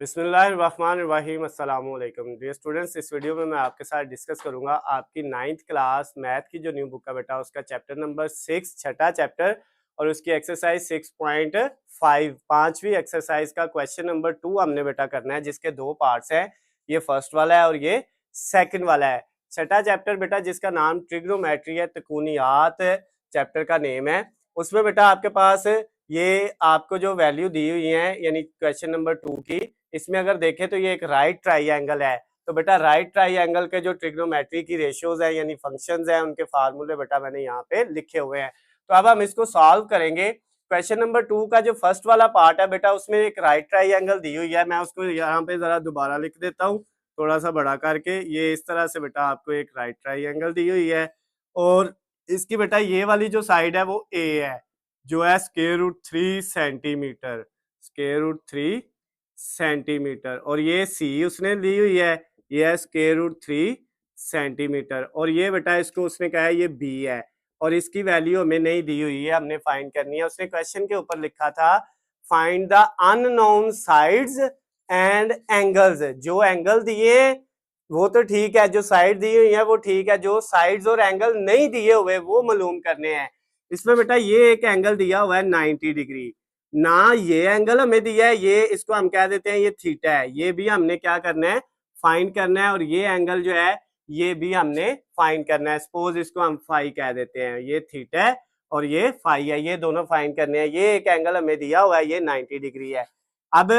बिस्मिल्लाहिर्रहमानिर्रहीम अस्सलाम वालेकुम डियर स्टूडेंट्स। इस वीडियो में मैं आपके साथ डिस्कस करूंगा आपकी 9th क्लास मैथ की जो न्यू बुक है बेटा उसका चैप्टर नंबर 6 छठा चैप्टर और उसकी एक्सरसाइज 6.5 पांचवी एक्सरसाइज का क्वेश्चन नंबर 2 हमने बेटा करना है, जिसके दो पार्ट्स हैं। ये फर्स्ट वाला है और ये सेकंड वाला है। छठा चैप्टर बेटा जिसका नाम ट्रिग्नोमेट्री है, त्रिकोणियात चैप्टर का नेम है। उसमें बेटा आपके पास ये आपको जो वैल्यू दी हुई है यानी क्वेश्चन नंबर 2 की, इसमें अगर देखें तो ये एक राइट ट्राइंगल है। तो बेटा राइट ट्राइंगल के जो ट्रिग्नोमेट्री की रेशियोज है यानी फंक्शंस हैं, उनके फार्मूले बेटा मैंने यहाँ पे लिखे हुए हैं। तो अब हम इसको सॉल्व करेंगे। क्वेश्चन नंबर 2 का जो फर्स्ट वाला पार्ट है बेटा उसमें एक राइट ट्राइंगल दी हुई है। मैं उसको यहाँ पे जरा दोबारा लिख देता हूँ थोड़ा सा बड़ा करके। ये इस तरह से बेटा आपको एक राइट ट्राइंगल दी हुई है और इसकी बेटा ये वाली जो साइड है वो ए है, जो है √3 सेंटीमीटर, √3 सेंटीमीटर। और ये सी उसने ली हुई है, ये है √3 सेंटीमीटर। और ये बेटा इसको उसने कहा है ये बी है और इसकी वैल्यू हमें नहीं दी हुई है, हमने फाइंड करनी है। उसने क्वेश्चन के ऊपर लिखा था find the unknown sides and angles. जो एंगल दिए वो तो ठीक है, जो साइड दी हुई है वो ठीक है, जो साइड्स और एंगल नहीं दिए हुए वो मालूम करने हैं। इसमें बेटा ये एक एंगल दिया हुआ है 90 डिग्री, ना ये एंगल हमें दिया है, ये इसको हम कह देते हैं ये थीटा है। ये भी हमने क्या करना है, फाइंड करना है। और ये एंगल जो है ये भी हमने फाइंड करना है। सपोज इसको हम फाई कह देते हैं, ये थीटा है और ये फाई है, ये दोनों फाइंड करने हैं। ये एक एंगल हमें दिया हुआ है, ये 90 डिग्री है। अब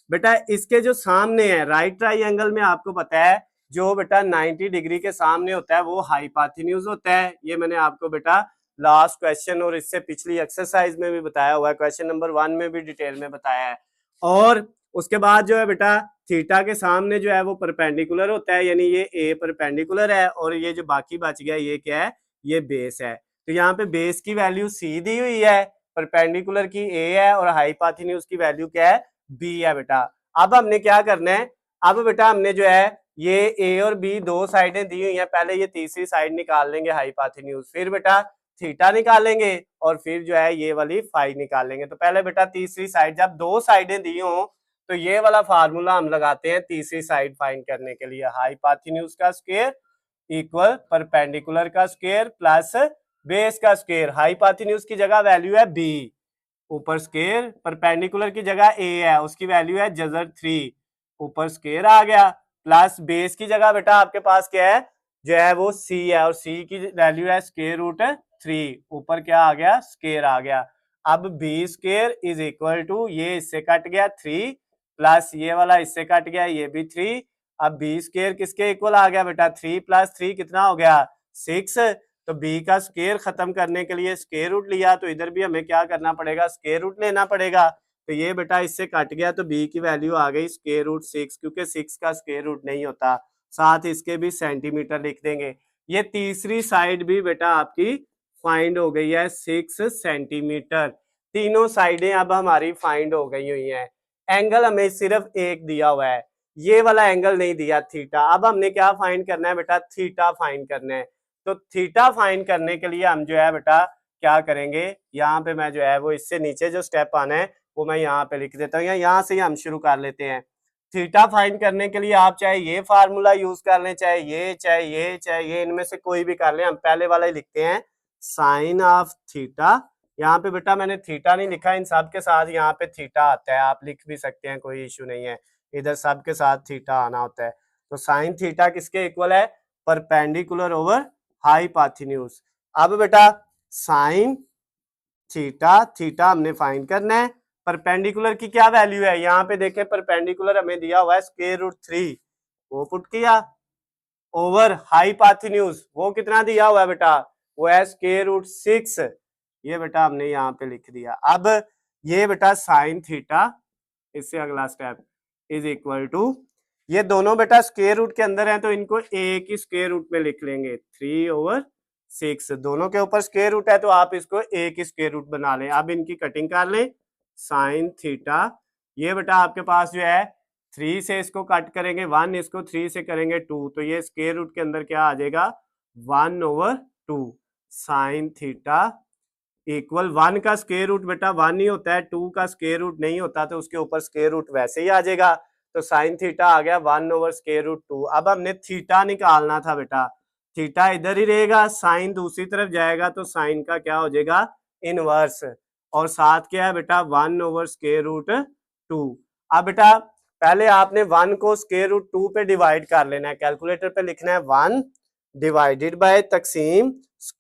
बेटा इसके जो सामने है राइट ट्राइंगल में आपको पता है जो बेटा 90 डिग्री के सामने होता है वो हाइपोटेन्यूज होता है। ये मैंने आपको बेटा लास्ट क्वेश्चन और इससे पिछली एक्सरसाइज में भी बताया हुआ है, क्वेश्चन नंबर 1 में भी डिटेल में बताया है। और उसके बाद जो है बेटा थीटा के सामने जो है वो परपेंडिकुलर होता है, यानी ये ए परपेंडिकुलर है और ये जो बाकी बच गया ये क्या है, ये बेस है। तो यहाँ पे बेस की वैल्यू सी दी हुई है, परपेंडिकुलर की ए है और हाइपोटेन्यूज की वैल्यू क्या है, बी है बेटा। अब हमने क्या करना है, अब बेटा हमने जो है ये ए और बी दो साइडें दी हुई हैं, पहले ये तीसरी साइड निकाल लेंगे हाइपोटेन्यूज, फिर बेटा थीटा निकालेंगे और फिर जो है ये वाली फाई निकालेंगे। तो पहले बेटा तीसरी साइड, जब दो साइडें दी हो तो ये वाला फार्मूला हम लगाते हैं तीसरी साइड फाइंड करने के लिए, हाइपोटेन्यूज का स्क्वायर इक्वल परपेंडिकुलर का स्क्वायर प्लस बेस का स्क्वायर। हाइपोटेन्यूज की जगह वैल्यू है बी ऊपर स्क्वायर, परपेंडिकुलर की जगह ए है उसकी वैल्यू है जजर 3 ऊपर स्क्वायर आ गया, प्लस बेस की जगह बेटा आपके पास क्या है जो है वो सी है और सी की वैल्यू है √3 ऊपर क्या आ गया, स्क्वायर आ गया। अब B square is equal to ये इससे कट गया 3 प्लस ये वाला इससे कट गया ये भी 3। अब बी स्क्वायर किसके इक्वल आ गया बेटा, 3 + 3 कितना हो गया 6। तो बी का स्क्वायर खत्म करने के लिए स्क्वायर रूट लिया, तो इधर भी हमें क्या करना पड़ेगा, स्क्वायर रूट लेना पड़ेगा। तो ये बेटा इससे कट गया तो बी की वैल्यू आ गई √6, क्योंकि 6 का स्क्वायर रूट नहीं होता। साथ इसके भी सेंटीमीटर लिख देंगे। ये तीसरी साइड भी बेटा आपकी फाइंड हो गई है 6 सेंटीमीटर। तीनों साइडें अब हमारी फाइंड हो गई हुई हैं। एंगल हमें सिर्फ एक दिया हुआ है, ये वाला एंगल नहीं दिया थीटा। अब हमने क्या फाइंड करना है बेटा, थीटा फाइंड करना है। तो थीटा फाइंड करने के लिए हम जो है बेटा क्या करेंगे, यहाँ पे मैं जो है वो इससे नीचे जो स्टेप आना है वो मैं यहाँ पे लिख देता हूँ, या यहाँ से ही हम शुरू कर लेते हैं। थीटा फाइंड करने के लिए आप चाहे ये फार्मूला यूज कर लें, चाहे ये चाहे ये चाहे ये, इनमें से कोई भी कर लें। हम पहले वाला ही लिखते हैं साइन ऑफ थीटा। यहाँ पे बेटा मैंने थीटा नहीं लिखा, इन सब के साथ यहाँ पे थीटा आता है, आप लिख भी सकते हैं, कोई इश्यू नहीं है, इधर सब के साथ थीटा आना होता है। तो साइन थीटा किसके इक्वल है, परपेंडिकुलर ओवर हाइपोटेन्यूज। अब बेटा साइन थीटा, थीटा हमने फाइंड करना है। परपेंडिकुलर की क्या वैल्यू है, यहाँ पे देखें परपेंडिकुलर हमें दिया हुआ है √3, वो पुट किया ओवर हाइपोटेन्यूज वो कितना दिया हुआ है बेटा, वो है √6, ये बेटा हमने यहाँ पे लिख दिया। अब ये बेटा साइन थीटा, इससे अगला स्टेप इज इक्वल टू, ये दोनों बेटा स्क्वायर रूट के अंदर हैं तो इनको एक ही स्क्वायर रूट में लिख लेंगे, 3/6। दोनों के ऊपर स्क्वायर रूट है तो आप इसको एक ही स्क्वायर रूट बना लें। अब इनकी कटिंग कर लें, साइन थीटा, ये बेटा आपके पास जो है 3 से इसको कट करेंगे 1, इसको 3 से करेंगे 2, तो ये स्क्वायर रूट के अंदर क्या आ जाएगा 1/2 साइन थीटा इक्वल 1 का स्क्वायर रूट बेटा 1 ही होता है, 2 का स्क्वायर रूट नहीं होता, तो उसके ऊपर स्क्वायर रूट वैसे ही आ जाएगा। तो साइन थीटा आ गया 1/√2। अब हमने थीटा निकालना था बेटा, थीटा इधर ही रहेगा, साइन दूसरी तरफ जाएगा तो साइन का क्या हो जाएगा, इनवर्स, और साथ क्या है बेटा 1/√2। अब बेटा पहले आपने 1 को √2 पे डिवाइड कर लेना है, कैलकुलेटर पे लिखना है 1 डिवाइडेड बाय तकसीम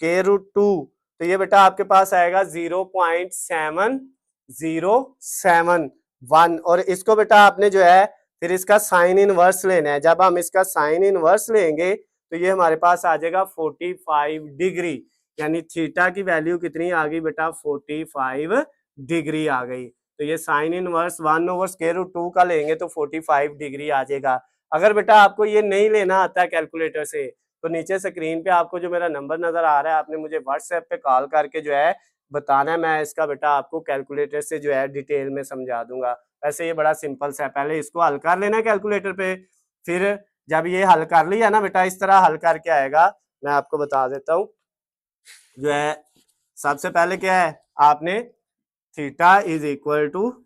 √2, तो ये बेटा आपके पास आएगा 0.7071, और इसको बेटा आपने जो है फिर इसका साइन इनवर्स लेना है। जब हम इसका साइन इनवर्स लेंगे तो ये हमारे पास आ जाएगा 45 डिग्री, यानी थीटा की वैल्यू कितनी आ गई बेटा, 45 डिग्री आ गई। तो ये साइन इनवर्स 1/√2 का लेंगे तो 45 डिग्री आ जाएगा। अगर बेटा आपको ये नहीं लेना आता है कैलकुलेटर से, तो नीचे स्क्रीन पे आपको जो मेरा नंबर नजर आ रहा है, आपने मुझे व्हाट्सएप पे कॉल करके जो है बताना है, मैं इसका बेटा आपको कैलकुलेटर से जो है डिटेल में समझा दूंगा। वैसे ये बड़ा सिंपल सा है, पहले इसको हल कर लेना कैलकुलेटर पे, फिर जब ये हल कर लिया ना बेटा, इस तरह हल करके आएगा, मैं आपको बता देता हूँ। जो है सबसे पहले क्या है, आपने theta is equal to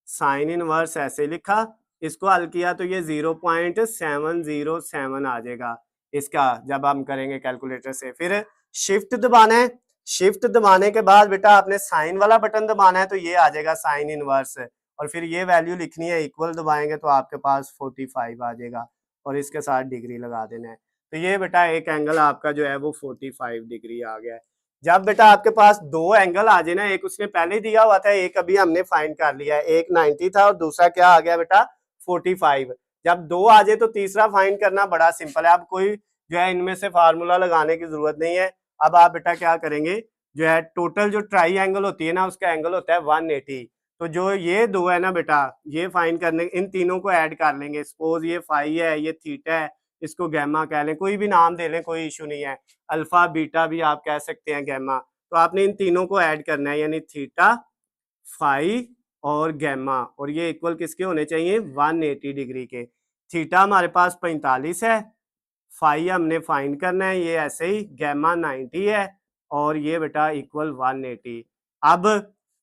sine inverse ऐसे लिखा, इसको हल किया तो ये 0.707 आ जाएगा इसका, जब हम करेंगे कैलकुलेटर से। फिर शिफ्ट दबाना है, शिफ्ट दबाने के बाद बेटा आपने साइन वाला बटन दबाना है, तो ये आ जाएगा साइन इनवर्स, और फिर ये वैल्यू लिखनी है, इक्वल दबाएंगे तो आपके पास 45 आ जाएगा, और इसके साथ डिग्री लगा देना है। तो ये बेटा एक एंगल आपका जो है वो 45 डिग्री आ गया है। जब बेटा आपके पास दो एंगल आ जाए ना, एक उसने पहले दिया हुआ था, एक अभी हमने फाइंड कर लिया है, एक 90 था और दूसरा क्या आ गया बेटा 45। जब दो आ जाए तो तीसरा फाइंड करना बड़ा सिंपल है, अब कोई जो है इनमें से फार्मूला लगाने की जरूरत नहीं है। अब आप बेटा क्या करेंगे, जो है टोटल जो ट्राई एंगल होती है ना, उसका एंगल होता है 180, तो जो ये दो है ना बेटा, ये फाइंड करने, इन तीनों को ऐड कर लेंगे। सपोज ये फाई है, ये थीटा है, इसको गैमा कह लें, कोई भी नाम दे लें, कोई इशू नहीं है, अल्फा बीटा भी आप कह सकते हैं, गैमा। तो आपने इन तीनों को ऐड करना है, यानी थीटा, फाई और गैमा, और ये इक्वल किसके होने चाहिए, 180 डिग्री के। थीटा हमारे पास 45 है, फाई हमने फाइंड करना है, ये ऐसे ही, गैमा 90 है, और ये बेटा इक्वल 180। अब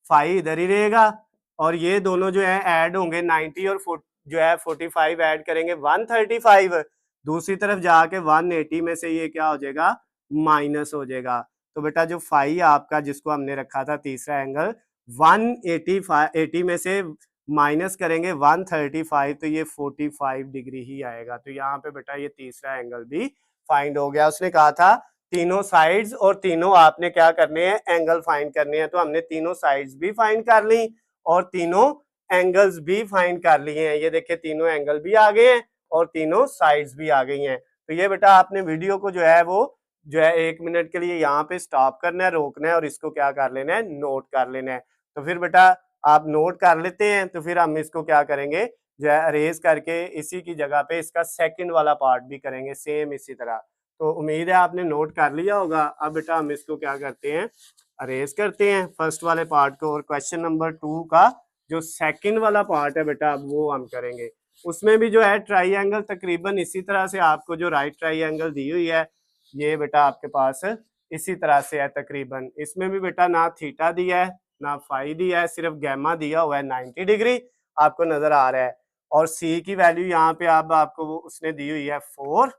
फाई इधर ही रहेगा, और ये दोनों जो है ऐड होंगे, 90 और जो है 45 ऐड करेंगे 135, दूसरी तरफ जाके 180 में से ये क्या हो जाएगा, माइनस हो जाएगा। तो बेटा जो फाई आपका जिसको हमने रखा था तीसरा एंगल, 180 में से माइनस करेंगे 135, तो ये 45 डिग्री ही आएगा। तो यहाँ पे बेटा ये तीसरा एंगल भी फाइंड हो गया। उसने कहा था तीनों साइड्स और तीनों आपने क्या करने हैं, एंगल फाइंड करने हैं, तो हमने तीनों साइड्स भी फाइंड कर ली और तीनों एंगल्स भी फाइंड कर लिए हैं। ये देखिए तीनों एंगल भी आ गए हैं और तीनों साइड्स भी आ गई हैं। तो ये बेटा आपने वीडियो को जो है वो जो है 1 मिनट के लिए यहाँ पे स्टॉप करना है, रोकना है, और इसको क्या कर लेना है, नोट कर लेना है। तो फिर बेटा आप नोट कर लेते हैं, तो फिर हम इसको क्या करेंगे, जो है अरेज करके इसी की जगह पे इसका सेकंड वाला पार्ट भी करेंगे सेम इसी तरह। तो उम्मीद है आपने नोट कर लिया होगा। अब बेटा हम इसको क्या करते हैं, अरेज करते हैं फर्स्ट वाले पार्ट को, और क्वेश्चन नंबर 2 का जो सेकंड वाला पार्ट है बेटा अब वो हम करेंगे। उसमें भी जो है ट्राइंगल तकरीबन इसी तरह से, आपको जो राइट ट्राइंगल दी हुई है ये बेटा आपके पास इसी तरह से है तकरीबन। इसमें भी बेटा ना थीटा दिया है ना फाई दिया है, सिर्फ गैमा दिया हुआ है 90 डिग्री आपको नजर आ रहा है, और सी की वैल्यू यहाँ पे अब आपको उसने दी हुई है 4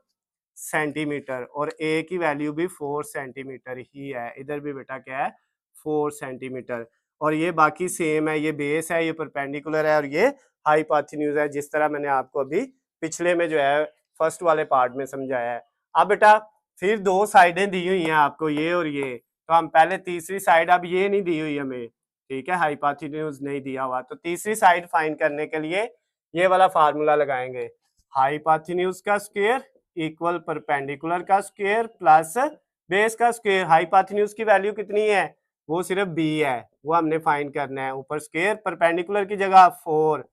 सेंटीमीटर, और ए की वैल्यू भी 4 सेंटीमीटर ही है। इधर भी बेटा क्या है, 4 सेंटीमीटर, और ये बाकी सेम है, ये बेस है, ये परपेंडिकुलर है, और ये हाइपोटेन्यूज है, जिस तरह मैंने आपको अभी पिछले में जो है फर्स्ट वाले पार्ट में समझाया है। अब बेटा फिर दो साइडें दी हुई हैं आपको, ये और ये, तो हम पहले तीसरी साइड, अब ये नहीं दी हुई हमें, ठीक है, हाइपोटेन्यूज नहीं दिया हुआ, तो तीसरी साइड फाइंड करने के लिए ये वाला फार्मूला लगाएंगे, हाइपोटेन्यूज का स्क्वायर इक्वल परपेंडिकुलर का स्क्वायर प्लस बेस का स्क्वायर। हाइपोटेन्यूज की वैल्यू कितनी है, वो सिर्फ बी है, वो हमने फाइंड करना है। ऊपर स्क्वायर, परपेंडिकुलर की जगह 4,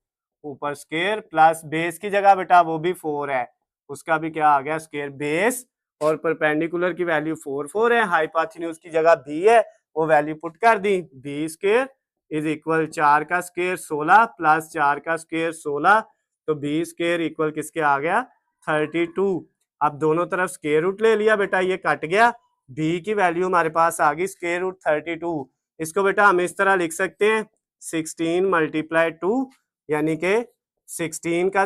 ऊपर स्क्वायर प्लस बेस की जगह बेटा वो भी 4 है, उसका भी क्या आ गया स्क्वायर। बेस और परपेंडिकुलर की वैल्यू 4 4 है, हाइपोटेन्यूज की जगह बी है, वो वैल्यू पुट कर दी, बी स्क्वायर इज इक्वल 4 का स्क्वायर 16 प्लस 4 का स्क्वायर 16, तो बी स्क्वायर इक्वल किसके आ गया 32। अब दोनों तरफ स्क्वायर रूट ले लिया बेटा, ये कट गया, बी की वैल्यू हमारे पास आ गई स्क्वायर रूट 32। इसको बेटा हम इस तरह लिख सकते हैं 16 × 2 यानी कि 16 का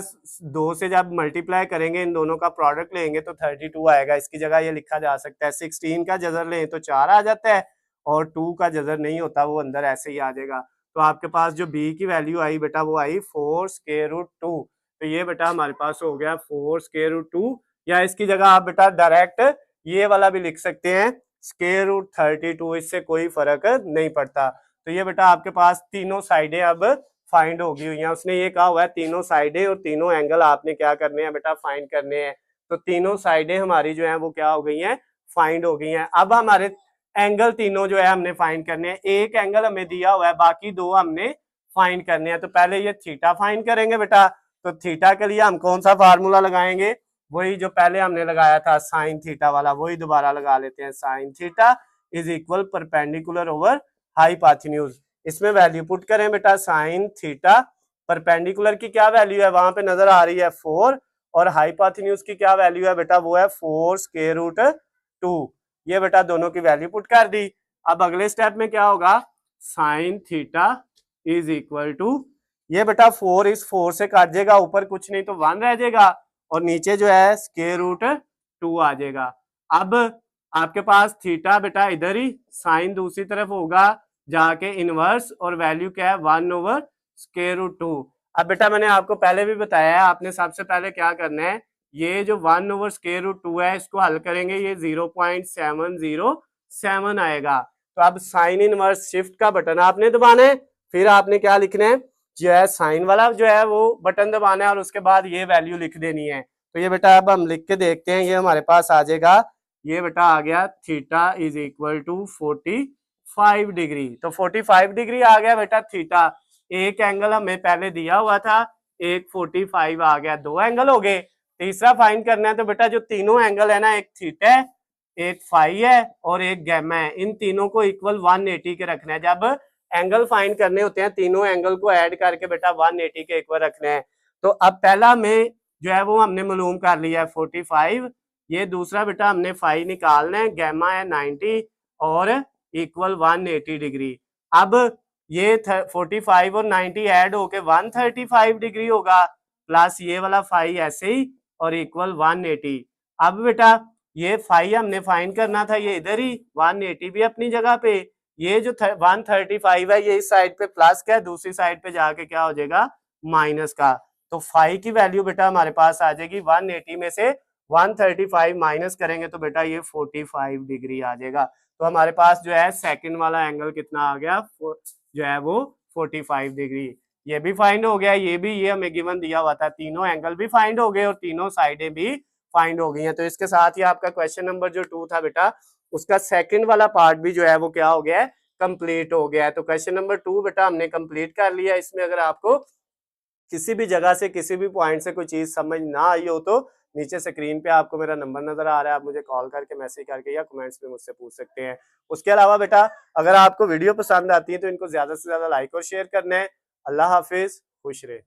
2 से जब मल्टीप्लाई करेंगे, इन दोनों का प्रोडक्ट लेंगे तो 32 आएगा। इसकी जगह ये लिखा जा सकता है 16 का जजर लें तो 4 आ जाता है, और 2 का जजर नहीं होता, वो अंदर ऐसे ही आ जाएगा। तो आपके पास जो b की वैल्यू आई बेटा वो आई 4 स्क्वायर रूट 2। तो ये बेटा हमारे पास हो गया 4 स्क्वायर रूट 2, या इसकी जगह आप बेटा डायरेक्ट ये वाला भी लिख सकते हैं स्क्वायर रूट 32, इससे कोई फर्क नहीं पड़ता। तो ये बेटा आपके पास तीनों साइडें अब फाइंड होगी हुई हैं। उसने ये कहा हुआ है तीनों साइडें और तीनों एंगल आपने क्या करने हैं बेटा, फाइंड करने हैं। तो तीनों साइडें हमारी जो है वो क्या हो गई हैं, फाइंड हो गई हैं। अब हमारे एंगल तीनों जो है हमने फाइंड करने हैं। एक एंगल हमें दिया हुआ है, बाकी दो हमने फाइंड करने हैं। तो पहले ये थीटा फाइंड करेंगे बेटा। तो थीटा के लिए हम कौन सा फार्मूला लगाएंगे, वही जो पहले हमने लगाया था साइन थीटा वाला, वही दोबारा लगा लेते हैं। Sign theta is equal perpendicular over hypotenuse. इसमें वैल्यू पुट करें बेटा, साइन थीटा परपेंडिकुलर की क्या वैल्यू है वहां पे नजर आ रही है 4, और हाइपोटेन्यूज की क्या वैल्यू है बेटा, वो है 4 स्क्वायर रूट 2। ये बेटा दोनों की वैल्यू पुट कर दी। अब अगले स्टेप में क्या होगा, sine theta is equal to, ये बेटा 4 इस 4 से काट जाएगा, ऊपर कुछ नहीं तो 1 रह जाएगा, और नीचे जो है स्क्वायर रूट 2 आ जाएगा। अब आपके पास थीटा बेटा इधर ही, साइन दूसरी तरफ होगा जाके इनवर्स, और वैल्यू क्या है 1 ओवर स्क्वायर रूट 2। अब बेटा मैंने आपको पहले भी बताया है, आपने सबसे पहले क्या करना है, ये जो 1 ओवर स्क्वायर रूट 2 है इसको हल करेंगे, ये 0.707 आएगा। तो अब साइन इनवर्स शिफ्ट का बटन आपने दबाना है, फिर आपने क्या लिखना है, जो है साइन वाला जो है वो बटन दबाना है, और उसके बाद ये वैल्यू लिख देनी है। तो ये बेटा अब हम लिख के देखते हैं, ये हमारे पास आ जाएगा, ये बेटा आ गया theta is equal to 45 degree. तो 45 डिग्री आ गया बेटा थीटा। एक एंगल हमें पहले दिया हुआ था, एक 45 आ गया, दो एंगल हो गए। तीसरा फाइंड करना है, तो बेटा जो तीनों एंगल है ना, एक थीटा है, एक फाई है और एक गैमा है, इन तीनों को इक्वल 180 के रखना है। जब एंगल फाइंड करने होते हैं तीनों एंगल को ऐड करके बेटा 180 के इक्वल रखना है। तो अब पहला में जो है वो हमने मालूम कर लिया है 45, ये दूसरा बेटा हमने फाई निकालना है, गैमा है 90 और इक्वल 180 डिग्री। अब ये 45 और 90 ऐड होके 135 डिग्री होगा, प्लस ये वाला फाई ऐसे ही और इक्वल 180। अब बेटा ये फाई हमने फाइंड करना था, ये इधर ही, 180 भी अपनी जगह पे, ये जो 135 है ये इस साइड पे प्लस का है, दूसरी साइड पे जाके क्या हो जाएगा माइनस का। तो फाई की वैल्यू बेटा हमारे पास आ जाएगी 180 में से 135 माइनस करेंगे तो बेटा ये 45 डिग्री आ जाएगा। तो हमारे पास जो है सेकंड वाला एंगल कितना आ गया, जो है वो 45 डिग्री। ये भी फाइंड हो गया, ये भी, ये हमें गिवन दिया हुआ था, तीनों एंगल भी फाइंड हो गए और तीनों साइडें भी फाइंड हो गई हैं। तो इसके साथ ही आपका क्वेश्चन नंबर जो 2 था बेटा, उसका सेकंड वाला पार्ट भी जो है वो क्या हो गया है, कंप्लीट हो गया है। तो क्वेश्चन नंबर 2 बेटा हमने कंप्लीट कर लिया। इसमें अगर आपको किसी भी जगह से किसी भी पॉइंट से कोई चीज समझ ना आई हो तो नीचे स्क्रीन पे आपको मेरा नंबर नजर आ रहा है, आप मुझे कॉल करके, मैसेज करके या कमेंट्स में मुझसे पूछ सकते हैं। उसके अलावा बेटा अगर आपको वीडियो पसंद आती है तो इनको ज्यादा से ज्यादा लाइक और शेयर करना है। अल्लाह हाफिज, खुश रहे।